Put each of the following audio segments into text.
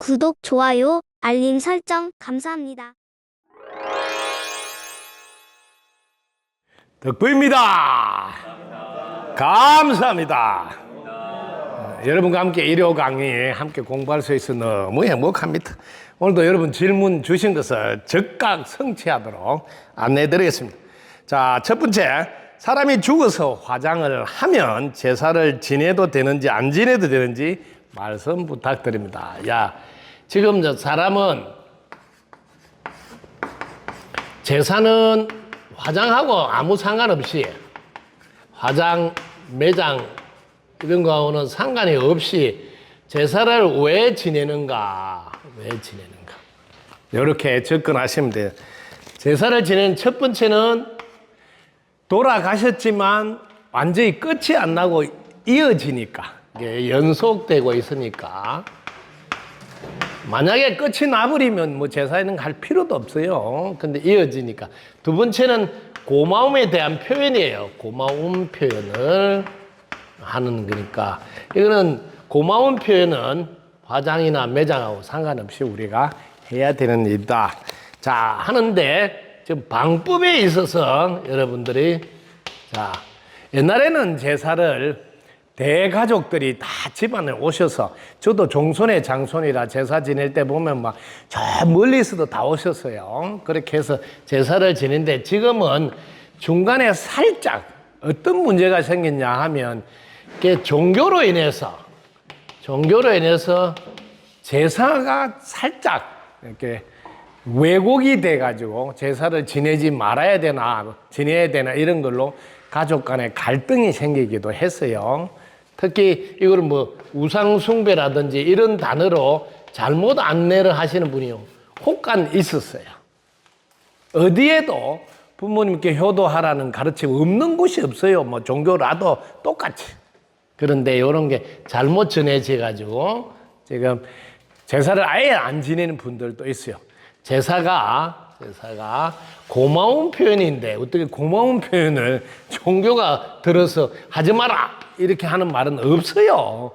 구독, 좋아요, 알림 설정 감사합니다. 덕부입니다. 감사합니다. 여러분과 함께 일요 강의 함께 공부할 수 있어 너무 행복합니다. 오늘도 여러분 질문 주신 것을 즉각 성취하도록 안내해 드리겠습니다. 자, 첫 번째, 사람이 죽어서 화장을 하면 제사를 지내도 되는지 안 지내도 되는지 말씀 부탁드립니다. 야, 지금 저 사람은 제사는 화장하고 아무 상관없이 화장, 매장 이런 거하고는 상관이 없이 제사를 왜 지내는가? 이렇게 접근하시면 돼요. 제사를 지내는 첫 번째는 돌아가셨지만 완전히 끝이 안 나고 이어지니까, 이게 연속되고 있으니까. 만약에 끝이 나버리면 뭐 제사에는 갈 필요도 없어요. 근데 이어지니까. 두 번째는 고마움에 대한 표현이에요. 고마움 표현을 하는 거니까. 이거는 고마움 표현은 화장이나 매장하고 상관없이 우리가 해야 되는 일이다. 자, 하는데 지금 방법에 있어서 여러분들이, 자, 옛날에는 제사를 대가족들이 다 집안에 오셔서, 저도 종손의 장손이라 제사 지낼 때 보면 막 저 멀리서도 다 오셨어요. 그렇게 해서 제사를 지내는데, 지금은 중간에 살짝 어떤 문제가 생겼냐 하면, 이게 종교로 인해서 제사가 살짝 이렇게 왜곡이 돼가지고 제사를 지내지 말아야 되나 지내야 되나 이런 걸로 가족 간에 갈등이 생기기도 했어요. 특히 이걸 뭐 우상숭배라든지 이런 단어로 잘못 안내를 하시는 분이 혹간 있었어요. 어디에도 부모님께 효도하라는 가르침 없는 곳이 없어요. 뭐 종교라도 똑같이. 그런데 이런 게 잘못 전해져가지고 지금 제사를 아예 안 지내는 분들도 있어요. 제사가 고마운 표현인데 어떻게 고마운 표현을 종교가 들어서 하지 마라 이렇게 하는 말은 없어요.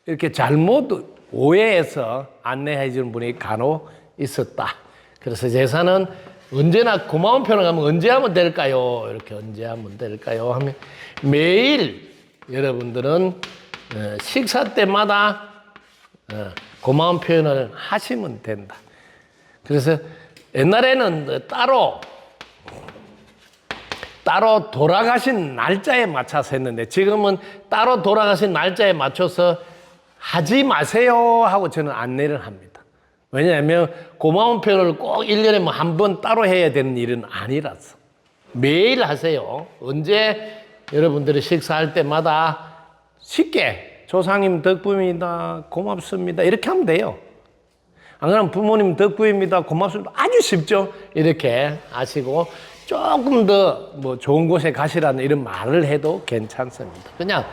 이렇게 잘못 오해해서 안내해 주는 분이 간혹 있었다. 그래서 제사는 언제나 고마운 표현을 하면 언제 하면 될까요? 이렇게 언제 하면 될까요? 하면 매일 여러분들은 식사 때마다 고마운 표현을 하시면 된다. 그래서 옛날에는 따로 돌아가신 날짜에 맞춰서 했는데, 지금은 따로 돌아가신 날짜에 맞춰서 하지 마세요 하고 저는 안내를 합니다. 왜냐하면 고마운 표현을 꼭 1년에 뭐 한 번 따로 해야 되는 일은 아니라서 매일 하세요. 언제 여러분들이 식사할 때마다 쉽게 조상님 덕분입니다, 고맙습니다 이렇게 하면 돼요. 안 그러면 부모님 덕분입니다, 고맙습니다 아주 쉽죠. 이렇게 하시고 조금 더 뭐 좋은 곳에 가시라는 이런 말을 해도 괜찮습니다. 그냥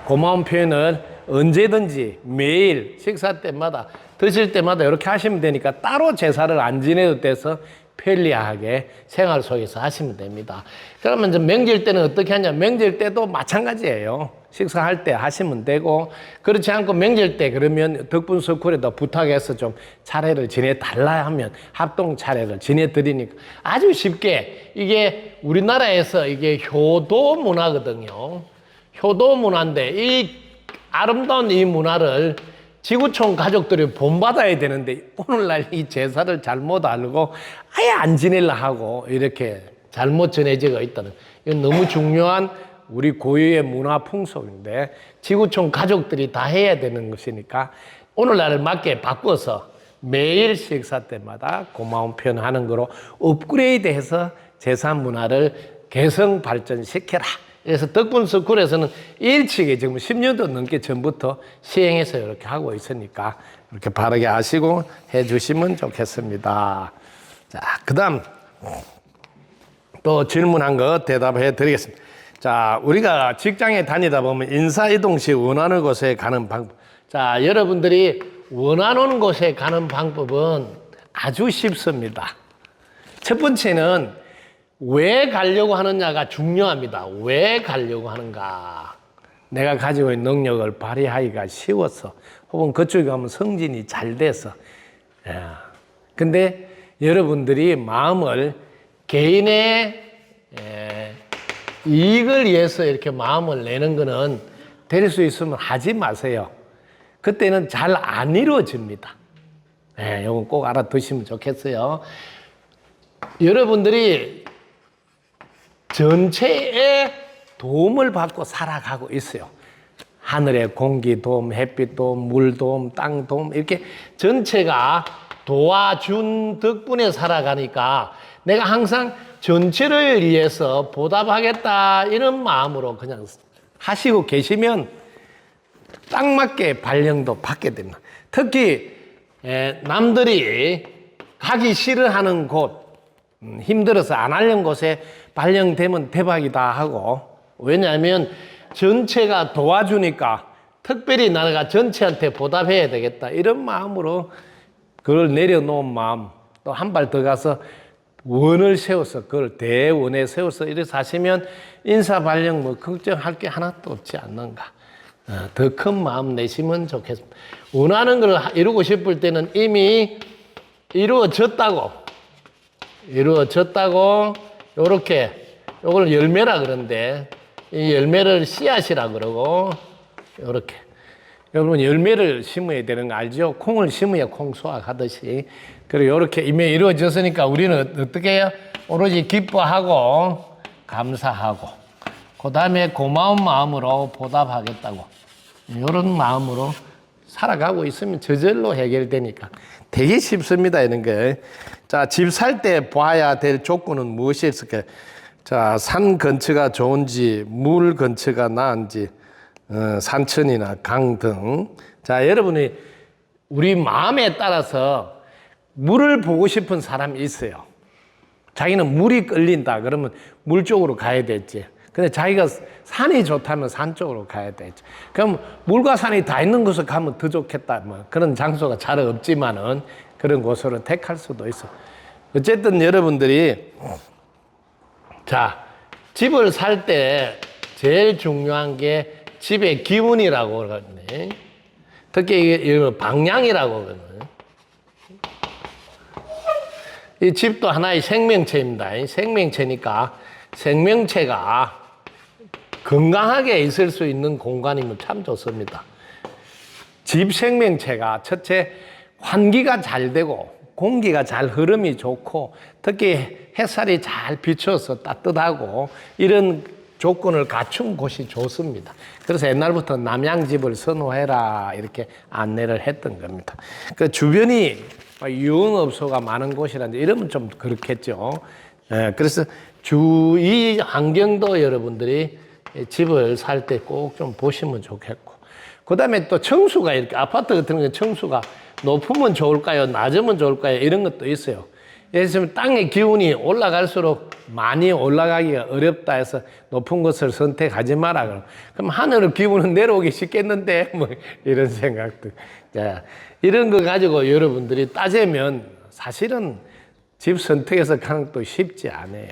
고마운 표현을 언제든지 매일 식사 때마다 드실 때마다 이렇게 하시면 되니까 따로 제사를 안 지내도 돼서 편리하게 생활 속에서 하시면 됩니다. 그러면 이제 명절 때는 어떻게 하냐? 명절 때도 마찬가지예요. 식사할 때 하시면 되고, 그렇지 않고 명절 때 그러면 덕분 서클에다 부탁해서 좀 차례를 지내달라 하면 합동 차례를 지내드리니까 아주 쉽게, 이게 우리나라에서 이게 효도 문화거든요. 효도 문화인데 이 아름다운 이 문화를 지구촌 가족들이 본받아야 되는데, 오늘날 이 제사를 잘못 알고 아예 안 지내려 하고 이렇게 잘못 전해지고 있다는, 이건 너무 중요한 우리 고유의 문화 풍속인데 지구촌 가족들이 다 해야 되는 것이니까 오늘날을 맞게 바꿔서 매일 식사 때마다 고마운 표현하는 거로 업그레이드해서 제사 문화를 개성 발전시켜라. 그래서 덕분 스쿨에서는 일찍이 지금 10년도 넘게 전부터 시행해서 이렇게 하고 있으니까 이렇게 바르게 하시고 해주시면 좋겠습니다. 자, 그 다음 또 질문한 거 대답해 드리겠습니다. 자, 우리가 직장에 다니다 보면 인사이동 시 원하는 곳에 가는 방법. 자, 여러분들이 원하는 곳에 가는 방법은 아주 쉽습니다. 첫 번째는 왜 가려고 하느냐가 중요합니다. 왜 가려고 하는가. 내가 가지고 있는 능력을 발휘하기가 쉬워서 혹은 그쪽에 가면 성진이 잘 돼서. 근데 여러분들이 마음을 개인의 이익을 위해서 이렇게 마음을 내는 거는 될 수 있으면 하지 마세요. 그때는 잘 안 이루어집니다. 이건 꼭 알아두시면 좋겠어요. 여러분들이 전체에 도움을 받고 살아가고 있어요. 하늘의 공기 도움, 햇빛 도움, 물 도움, 땅 도움 이렇게 전체가 도와준 덕분에 살아가니까 내가 항상 전체를 위해서 보답하겠다 이런 마음으로 그냥 하시고 계시면 딱 맞게 발령도 받게 됩니다. 특히 남들이 가기 싫어하는 곳, 힘들어서 안 하려는 곳에 발령되면 대박이다 하고, 왜냐하면 전체가 도와주니까 특별히 나가 전체한테 보답해야 되겠다 이런 마음으로 그걸 내려놓은 마음, 또 한 발 더 가서 원을 세워서 그걸 대원에 세워서 이렇게 하시면 인사 발령 뭐 걱정할 게 하나도 없지 않는가. 더 큰 마음 내시면 좋겠습니다. 원하는 걸 이루고 싶을 때는 이미 이루어졌다고 요렇게 요걸 열매라 그러는데 이 열매를 씨앗이라 그러고 요렇게 여러분 열매를 심어야 되는 거 알죠? 콩을 심어야 콩 수확하듯이. 그리고 요렇게 이미 이루어졌으니까 우리는 어떻게 해요? 오로지 기뻐하고 감사하고 그 다음에 고마운 마음으로 보답하겠다고 이런 마음으로 살아가고 있으면 저절로 해결되니까 되게 쉽습니다. 이런 게. 자, 집 살 때 봐야 될 조건은 무엇이 있을까요? 자, 산 근처가 좋은지, 물 근처가 나은지, 산천이나 강 등. 자, 여러분이 우리 마음에 따라서 물을 보고 싶은 사람이 있어요. 자기는 물이 끌린다. 그러면 물 쪽으로 가야 되지. 근데 자기가 산이 좋다면 산 쪽으로 가야 되지. 그럼 물과 산이 다 있는 곳을 가면 더 좋겠다. 뭐 그런 장소가 잘 없지만은 그런 곳으로 택할 수도 있어. 어쨌든 여러분들이 자, 집을 살 때 제일 중요한 게 집의 기운이라고 그러거든요. 특히 이거 방향이라고 그러거든요. 이 집도 하나의 생명체입니다. 생명체니까 생명체가 건강하게 있을 수 있는 공간이면 참 좋습니다. 집 생명체가 첫째 환기가 잘 되고 공기가 잘 흐름이 좋고 특히 햇살이 잘 비춰서 따뜻하고 이런 조건을 갖춘 곳이 좋습니다. 그래서 옛날부터 남양집을 선호해라 이렇게 안내를 했던 겁니다. 그 주변이 유흥업소가 많은 곳이라든지 이러면 좀 그렇겠죠. 그래서 주위 환경도 여러분들이 집을 살 때 꼭 좀 보시면 좋겠고, 그 다음에 또 청수가 이렇게 아파트 같은 경우는 청수가 높으면 좋을까요? 낮으면 좋을까요? 이런 것도 있어요. 예를 들면 땅의 기운이 올라갈수록 많이 올라가기가 어렵다 해서 높은 것을 선택하지 마라. 그럼 하늘 기운은 내려오기 쉽겠는데 뭐 이런 생각도. 자, 이런 거 가지고 여러분들이 따지면 사실은 집 선택해서 가는 것도 쉽지 않아요.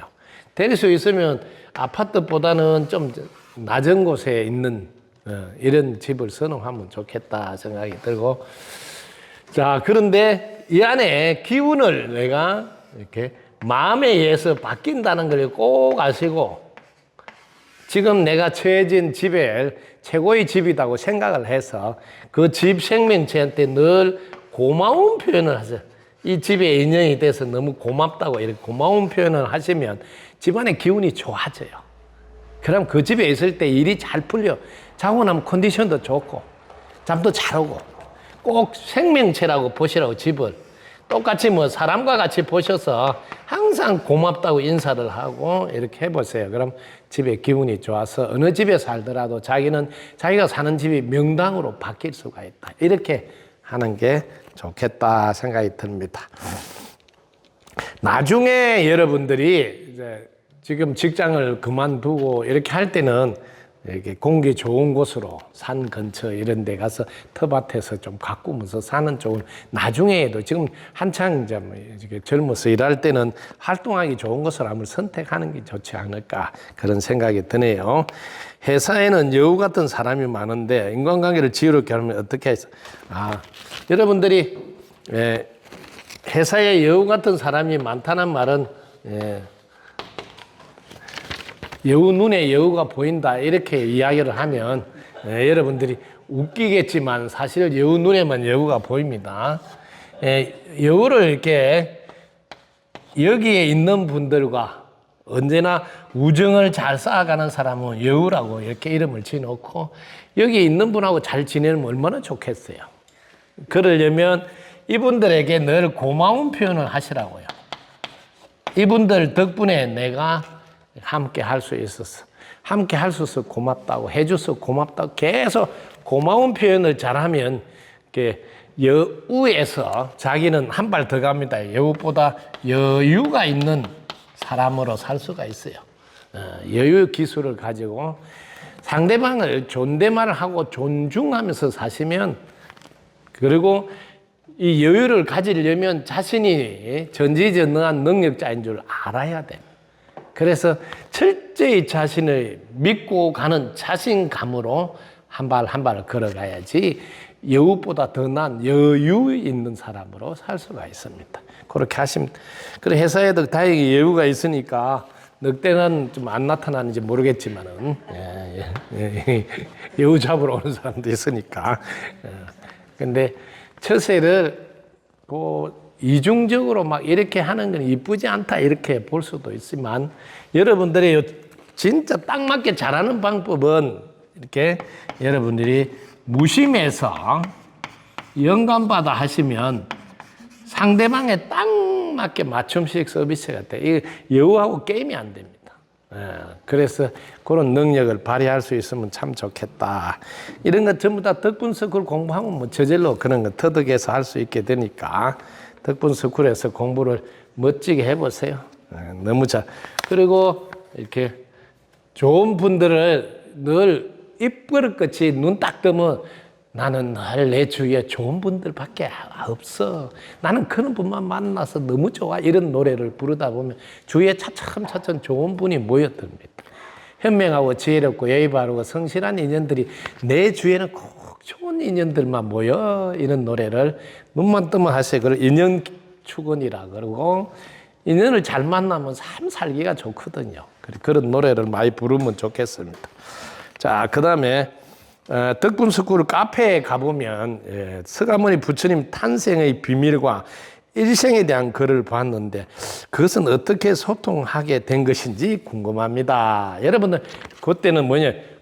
될 수 있으면 아파트보다는 좀 낮은 곳에 있는 이런 집을 선호하면 좋겠다 생각이 들고, 자, 그런데 이 안에 기운을 내가 이렇게 마음에 의해서 바뀐다는 걸 꼭 아시고, 지금 내가 처해진 집에 최고의 집이라고 생각을 해서 그 집 생명체한테 늘 고마운 표현을 하세요. 이 집에 인연이 돼서 너무 고맙다고 이렇게 고마운 표현을 하시면 집안의 기운이 좋아져요. 그럼 그 집에 있을 때 일이 잘 풀려. 자고 나면 컨디션도 좋고 잠도 잘 오고. 꼭 생명체라고 보시라고 집을. 똑같이 뭐 사람과 같이 보셔서 항상 고맙다고 인사를 하고 이렇게 해보세요. 그럼 집에 기운이 좋아서 어느 집에 살더라도 자기는 자기가 사는 집이 명당으로 바뀔 수가 있다. 이렇게 하는 게 좋겠다 생각이 듭니다. 나중에 여러분들이 이제 지금 직장을 그만두고 이렇게 할 때는 이렇게 공기 좋은 곳으로 산 근처 이런 데 가서 텃밭에서 좀 가꾸면서 사는 쪽은 나중에도 지금 한창 이제 젊어서 일할 때는 활동하기 좋은 것을 한번 선택하는 게 좋지 않을까 그런 생각이 드네요. 회사에는 여우 같은 사람이 많은데 인간관계를 지혜롭게 하면 어떻게 해서 여러분들이 회사에 여우 같은 사람이 많다는 말은 여우 눈에 여우가 보인다 이렇게 이야기를 하면 여러분들이 웃기겠지만 사실 여우 눈에만 여우가 보입니다. 여우를 이렇게 여기에 있는 분들과 언제나 우정을 잘 쌓아가는 사람은 여우라고 이렇게 이름을 지어놓고 여기에 있는 분하고 잘 지내면 얼마나 좋겠어요. 그러려면 이분들에게 늘 고마운 표현을 하시라고요. 이분들 덕분에 내가 함께 할 수 있었어. 함께 할 수 있어서 고맙다고 해줘서 고맙다고 계속 고마운 표현을 잘하면 여우에서 자기는 한 발 더 갑니다. 여우보다 여유가 있는 사람으로 살 수가 있어요. 여유 기술을 가지고 상대방을 존댓말을 하고 존중하면서 사시면 그리고 이 여유를 가지려면 자신이 전지전능한 능력자인 줄 알아야 됩니다. 그래서 철저히 자신을 믿고 가는 자신감으로 한 발 한 발을 걸어가야지 여우보다 더 나은 여유 있는 사람으로 살 수가 있습니다. 그렇게 하시면 그래 회사에도 다행히 여유가 있으니까 늑대는 좀 안 나타나는지 모르겠지만은 여우 잡으러 오는 사람도 있으니까 근데 처세를 이중적으로 막 이렇게 하는 건 이쁘지 않다 이렇게 볼 수도 있지만 여러분들이 진짜 딱 맞게 잘하는 방법은 이렇게 여러분들이 무심해서 영감받아 하시면 상대방에 딱 맞게 맞춤식 서비스가 돼. 이 여우하고 게임이 안 됩니다. 그래서 그런 능력을 발휘할 수 있으면 참 좋겠다. 이런 것 전부 다 덕분스쿨 공부하면 뭐 저절로 그런 거 터득해서 할 수 있게 되니까 덕분스쿨에서 공부를 멋지게 해보세요. 너무 잘. 그리고 이렇게 좋은 분들을 늘 입버릇같이 눈 딱 뜨면 나는 늘 내 주위에 좋은 분들밖에 없어. 나는 그런 분만 만나서 너무 좋아. 이런 노래를 부르다 보면 주위에 차츰차츰 좋은 분이 모여듭니다. 현명하고 지혜롭고 예의 바르고 성실한 인연들이 내 주위에는 꼭 좋은 인연들만 모여. 이런 노래를 눈만 뜨면 하세요. 그걸 인연 축원이라 그러고 인연을 잘 만나면 삶 살기가 좋거든요. 그런 노래를 많이 부르면 좋겠습니다. 자, 그 다음에 덕분스쿨 카페에 가보면 서가모니 부처님 탄생의 비밀과 일생에 대한 글을 봤는데 그것은 어떻게 소통하게 된 것인지 궁금합니다. 여러분들 그때는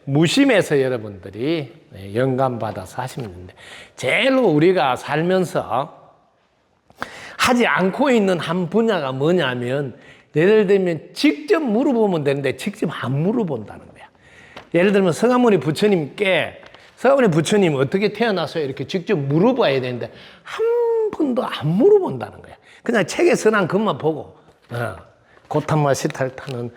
무심해서 여러분들이 영감받아서 하시는데 제일로 우리가 살면서 하지 않고 있는 한 분야가 뭐냐면 예를 들면 직접 물어보면 되는데 직접 안 물어본다는 거야. 예를 들면 서가모니 부처님께 서가모니 부처님 어떻게 태어나서 이렇게 직접 물어봐야 되는데 한 번도 안 물어본다는 거야. 그냥 책에 써난 것만 보고 고탄마 시탈타는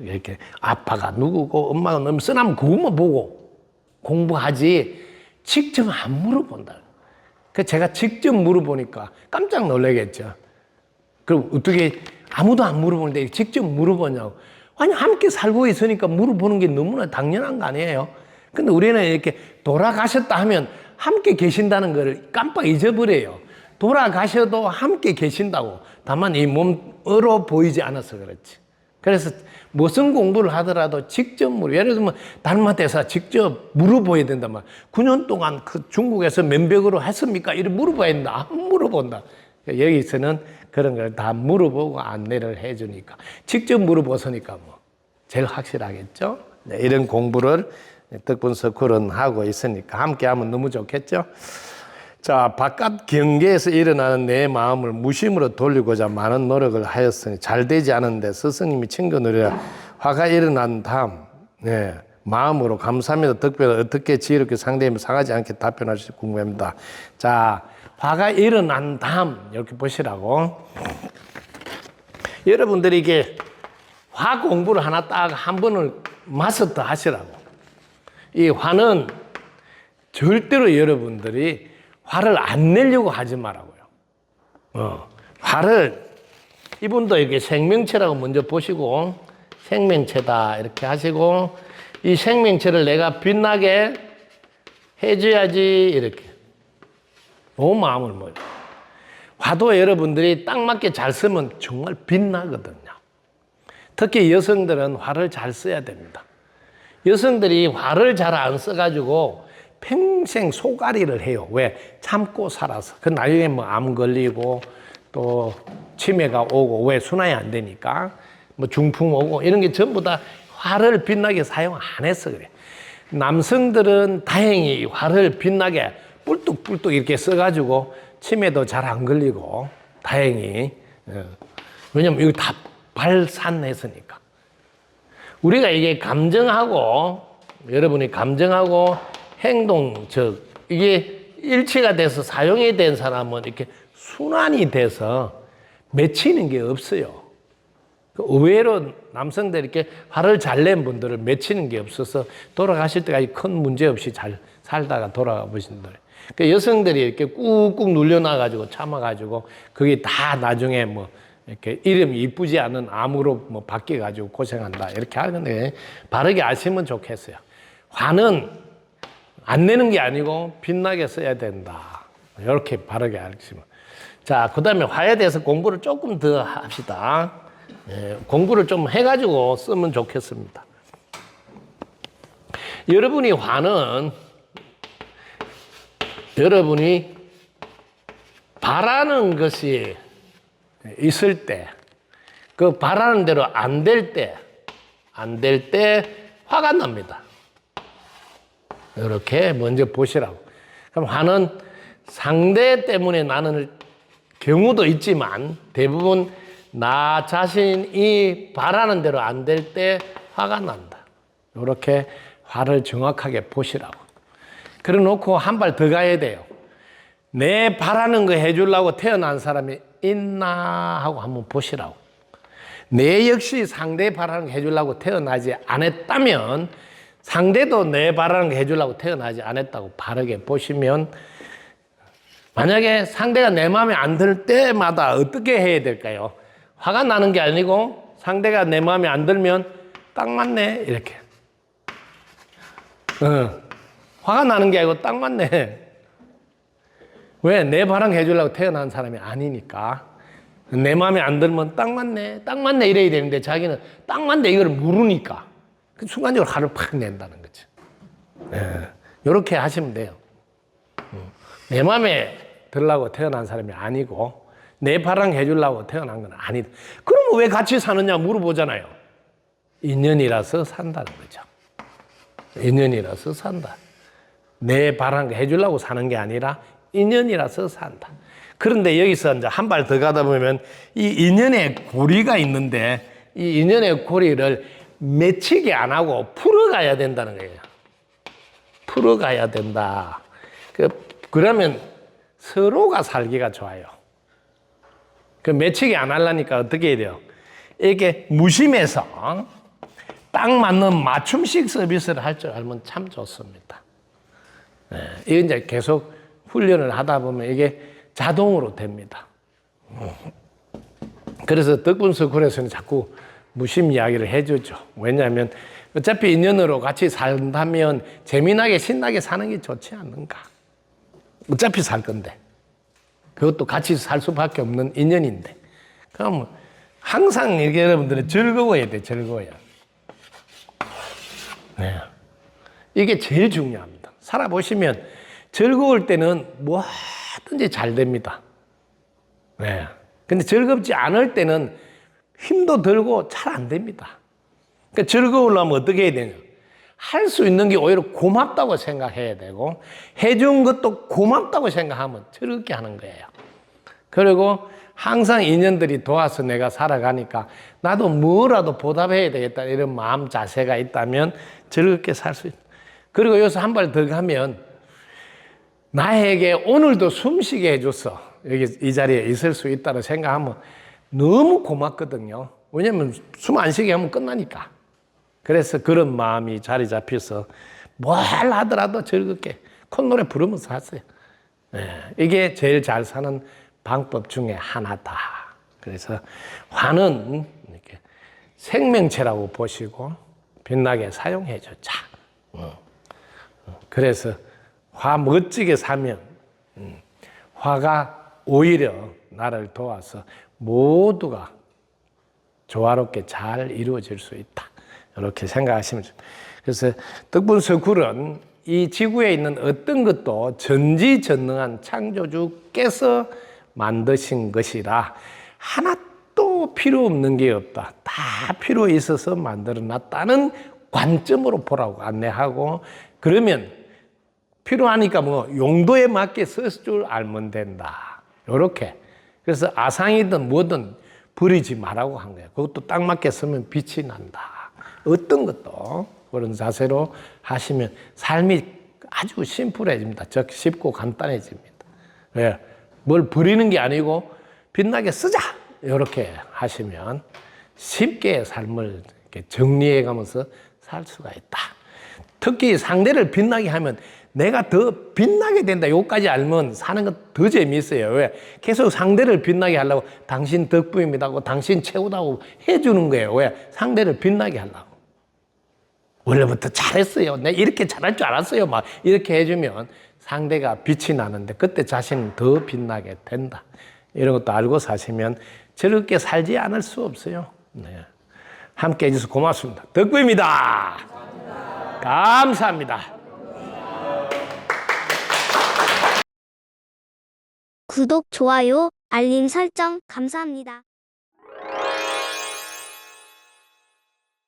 이렇게 아빠가 누구고 엄마가 너무 써난 그것만 보고 공부하지 직접 안 물어본다. 그 제가 직접 물어보니까 깜짝 놀라겠죠. 그럼 어떻게 아무도 안 물어보는데 직접 물어보냐고. 아니 함께 살고 있으니까 물어보는 게 너무나 당연한 거 아니에요. 근데 우리는 이렇게 돌아가셨다 하면 함께 계신다는 걸 깜빡 잊어버려요. 돌아가셔도 함께 계신다고. 다만 이 몸으로 보이지 않아서 그렇지. 그래서 무슨 공부를 하더라도 직접 예를 들면 달마대사 직접 물어봐야 된단 말이야. 9년 동안 그 중국에서 면벽으로 했습니까? 이렇게 물어봐야 된다. 안 물어본다. 여기서는 그런 걸 다 물어보고 안내를 해주니까 직접 물어보서니까 제일 확실하겠죠. 네, 이런 공부를 덕분스쿨은 하고 있으니까 함께 하면 너무 좋겠죠. 자, 바깥 경계에서 일어나는 내 마음을 무심으로 돌리고자 많은 노력을 하였으니 잘 되지 않은데 스승님이 챙겨놓으려 화가 일어난 다음 마음으로 감사합니다. 덕분에 어떻게 지혜롭게 상대하면 상하지 않게 답변하실지 궁금합니다. 자, 화가 일어난 다음 이렇게 보시라고. 여러분들이 이게 화 공부를 하나 딱 한 번을 마스터 하시라고. 이 화는 절대로 여러분들이 화를 안 내려고 하지 말라고요. 화를, 이분도 이렇게 생명체라고 먼저 보시고, 생명체다 이렇게 하시고, 이 생명체를 내가 빛나게 해줘야지 이렇게. 온 마음을 먹어요. 화도 여러분들이 딱 맞게 잘 쓰면 정말 빛나거든요. 특히 여성들은 화를 잘 써야 됩니다. 여성들이 화를 잘 안 써가지고 평생 소가리를 해요. 왜? 참고 살아서. 그 나중에 뭐 암 걸리고 또 치매가 오고, 왜? 순환이 안 되니까. 뭐 중풍 오고, 이런 게 전부 다 화를 빛나게 사용 안 해서 그래. 남성들은 다행히 화를 빛나게 뿔뚝뿔뚝 이렇게 써가지고 치매도 잘 안 걸리고, 다행히. 왜냐면 이거 다 발산했으니까. 우리가 이게 감정하고, 여러분이 감정하고 행동, 이게 일치가 돼서 사용이 된 사람은 이렇게 순환이 돼서 맺히는 게 없어요. 의외로 남성들 이렇게 화를 잘 낸 분들을 맺히는 게 없어서 돌아가실 때까지 큰 문제 없이 잘 살다가 돌아가 보신 분들. 그러니까 여성들이 이렇게 꾹꾹 눌려놔가지고 참아가지고 그게 다 나중에 뭐 이렇게 이름이 이쁘지 않은 암으로 뭐 바뀌어가지고 고생한다 이렇게 하는데, 바르게 아시면 좋겠어요. 화는 안 내는 게 아니고 빛나게 써야 된다. 이렇게 바르게 아시면. 자, 그 다음에 화에 대해서 공부를 조금 더 합시다. 공부를 좀 해가지고 쓰면 좋겠습니다. 여러분이 화는 여러분이 바라는 것이 있을 때, 그 바라는 대로 안 될 때 화가 납니다. 이렇게 먼저 보시라고. 그럼 화는 상대 때문에 나는 경우도 있지만 대부분 나 자신이 바라는 대로 안 될 때 화가 난다. 이렇게 화를 정확하게 보시라고. 그래 놓고 한 발 더 가야 돼요. 내 바라는 거 해주려고 태어난 사람이 있나 하고 한번 보시라고. 내 역시 상대 바라는 거 해주려고 태어나지 않았다면, 상대도 내 바라는 거 해주려고 태어나지 않았다고 바르게 보시면, 만약에 상대가 내 마음에 안 들 때마다 어떻게 해야 될까요? 화가 나는 게 아니고 상대가 내 마음에 안 들면 딱 맞네 이렇게. 화가 나는 게 아니고 딱 맞네. 왜? 내 바람 해주려고 태어난 사람이 아니니까. 내 마음에 안 들면 딱 맞네, 딱 맞네 이래야 되는데 자기는 딱 맞네 이걸 모르니까 그 순간적으로 화를 팍 낸다는 거죠. 이렇게 하시면 돼요. 내 마음에 들라고 태어난 사람이 아니고 내 바람 해주려고 태어난 건 아니다. 그럼 왜 같이 사느냐 물어보잖아요. 인연이라서 산다는 거죠. 인연이라서 산다. 내 바람 해주려고 사는 게 아니라 인연이라서 산다. 그런데 여기서 이제 한 발 더 가다 보면 이 인연의 고리가 있는데, 이 인연의 고리를 맺히게 안 하고 풀어가야 된다는 거예요. 풀어가야 된다. 그러면 서로가 살기가 좋아요. 맺히게 안 하려니까 어떻게 해야 돼요? 이렇게 무심해서 딱 맞는 맞춤식 서비스를 할 줄 알면 참 좋습니다. 이게 이제 계속 훈련을 하다 보면 이게 자동으로 됩니다. 그래서 덕분서울에서는 자꾸 무심 이야기를 해주죠. 왜냐하면 어차피 인연으로 같이 산다면 재미나게 신나게 사는 게 좋지 않는가. 어차피 살 건데. 그것도 같이 살 수밖에 없는 인연인데. 그럼 항상 여러분들은 즐거워야 돼, 즐거워야. 네. 이게 제일 중요합니다. 살아보시면 즐거울 때는 뭐든지 잘 됩니다. 네. 근데 즐겁지 않을 때는 힘도 들고 잘 안 됩니다. 그러니까 즐거우려면 어떻게 해야 되냐? 할 수 있는 게 오히려 고맙다고 생각해야 되고, 해준 것도 고맙다고 생각하면 즐겁게 하는 거예요. 그리고 항상 인연들이 도와서 내가 살아가니까 나도 뭐라도 보답해야 되겠다 이런 마음 자세가 있다면 즐겁게 살 수 있다. 그리고 여기서 한 발 더 가면 나에게 오늘도 숨쉬게 해줬어. 여기 이 자리에 있을 수 있다고 생각하면 너무 고맙거든요. 왜냐면 숨 안 쉬게 하면 끝나니까. 그래서 그런 마음이 자리 잡혀서 뭘 하더라도 즐겁게 콧노래 부르면서 하세요. 이게 제일 잘 사는 방법 중에 하나다. 그래서 화는 이렇게 생명체라고 보시고 빛나게 사용해 주자. 그래서 화 멋지게 사면 화가 오히려 나를 도와서 모두가 조화롭게 잘 이루어질 수 있다. 이렇게 생각하시면 됩니다. 그래서 덕분서굴은 이 지구에 있는 어떤 것도 전지전능한 창조주께서 만드신 것이라 하나도 필요 없는 게 없다. 다 필요 있어서 만들어 놨다는 관점으로 보라고 안내하고, 그러면 필요하니까 뭐 용도에 맞게 쓸 줄 알면 된다. 요렇게. 그래서 아상이든 뭐든 버리지 말라고 한 거예요. 그것도 딱 맞게 쓰면 빛이 난다. 어떤 것도 그런 자세로 하시면 삶이 아주 심플해집니다. 즉 쉽고 간단해집니다. 왜? 뭘 버리는 게 아니고 빛나게 쓰자. 이렇게 하시면 쉽게 삶을 이렇게 정리해 가면서 살 수가 있다. 특히 상대를 빛나게 하면 내가 더 빛나게 된다. 요까지 알면 사는 건 더 재미있어요. 왜? 계속 상대를 빛나게 하려고 당신 덕분입니다 하고 당신 최고다고 해주는 거예요. 왜? 상대를 빛나게 하려고. 원래부터 잘했어요. 내가 이렇게 잘할 줄 알았어요. 막 이렇게 해주면 상대가 빛이 나는데 그때 자신은 더 빛나게 된다. 이런 것도 알고 사시면 저렇게 살지 않을 수 없어요. 네. 함께 해주셔서 고맙습니다. 덕구입니다. 감사합니다. 구독, 좋아요, 알림 설정 감사합니다.